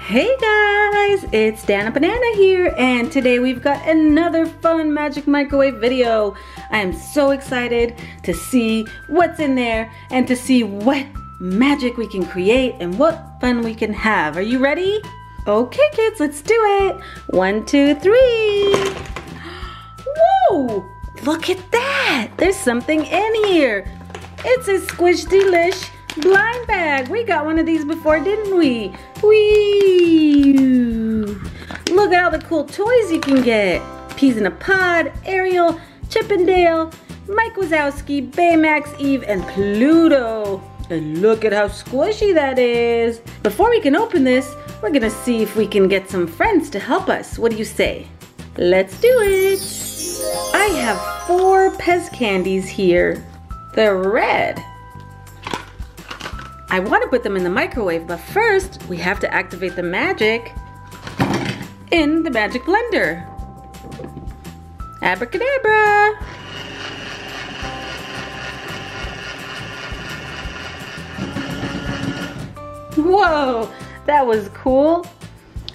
Hey guys, it's Dana Banana here, and today we've got another fun magic microwave video. I am so excited to see what's in there and to see what magic we can create and what fun we can have. Are you ready? Okay kids, let's do it. 1, 2, 3. Whoa, look at that. There's something in here. It's a Squish Delish blind bag. We got one of these before, didn't we? Whee! Look at all the cool toys you can get. Peas in a Pod, Ariel, Chip and Dale, Mike Wazowski, Baymax, Eve, and Pluto. And look at how squishy that is. Before we can open this, we're gonna see if we can get some friends to help us. What do you say? Let's do it. I have 4 Pez candies here. They're red. I want to put them in the microwave, but first we have to activate the magic in the magic blender. Abracadabra! Whoa, that was cool.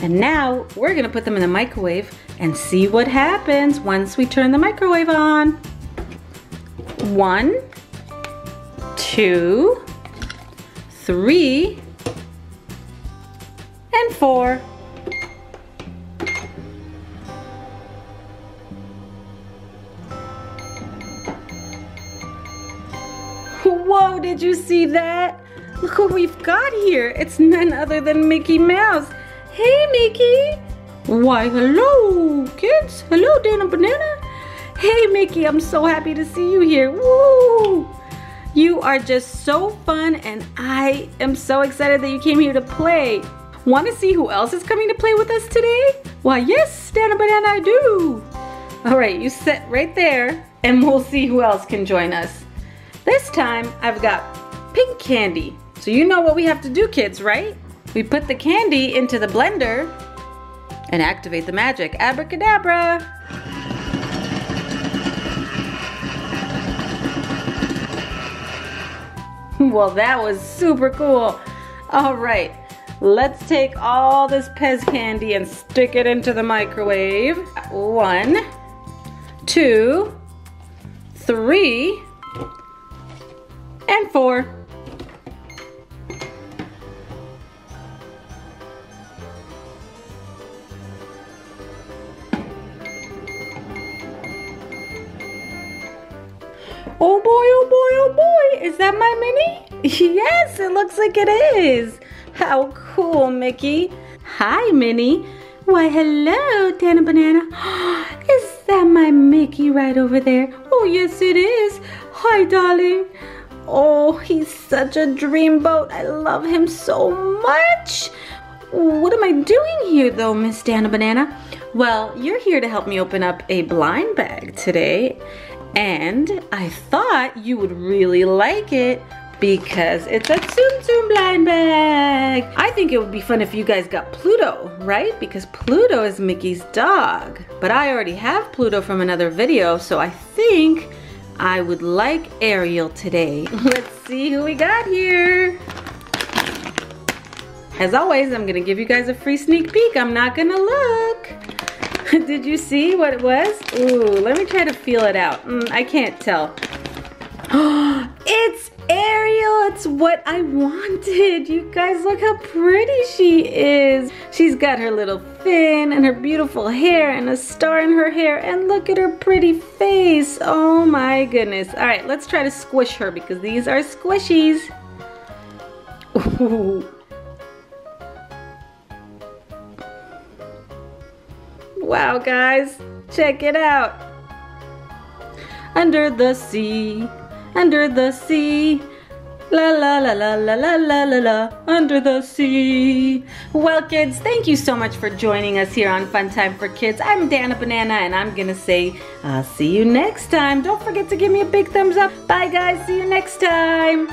And now we're gonna put them in the microwave and see what happens once we turn the microwave on. 1, 2, 3, and 4. Whoa, did you see that? Look what we've got here. It's none other than Mickey Mouse. Hey, Mickey. Why, hello, kids. Hello, Dana Banana. Hey, Mickey, I'm so happy to see you here. Woo! You are just so fun, and I am so excited that you came here to play. Want to see who else is coming to play with us today? Why, yes, Dana Banana, I do. All right, you sit right there, and we'll see who else can join us. This time, I've got pink candy. So you know what we have to do, kids, right? We put the candy into the blender and activate the magic. Abracadabra. Well, that was super cool. All right, let's take all this Pez candy and stick it into the microwave. 1, 2, 3, and 4. Oh boy, oh boy, oh boy, is that my Minnie? Yes, it looks like it is. How cool, Mickey. Hi, Minnie. Why, hello, Dana Banana. Is that my Mickey right over there? Oh, yes, it is. Hi, darling. Oh, he's such a dreamboat. I love him so much. What am I doing here, though, Miss Dana Banana? Well, you're here to help me open up a blind bag today. And I thought you would really like it because it's a Tsum Tsum blind bag. I think it would be fun if you guys got Pluto, right? Because Pluto is Mickey's dog. But I already have Pluto from another video, so I think I would like Ariel today. Let's see who we got here. As always, I'm gonna give you guys a free sneak peek. I'm not gonna look. Did you see what it was? Ooh, let me try to feel it out. I can't tell. It's Ariel. It's what I wanted. You guys, look how pretty she is. She's got her little fin and her beautiful hair and a star in her hair. And look at her pretty face. Oh my goodness. All right, let's try to squish her because these are squishies. Ooh. Wow, guys, check it out. Under the sea, la la la la la la la la la, under the sea. Well, kids, thank you so much for joining us here on Fun Time for Kids. I'm Dana Banana, and I'm gonna say, I'll see you next time. Don't forget to give me a big thumbs up. Bye, guys. See you next time.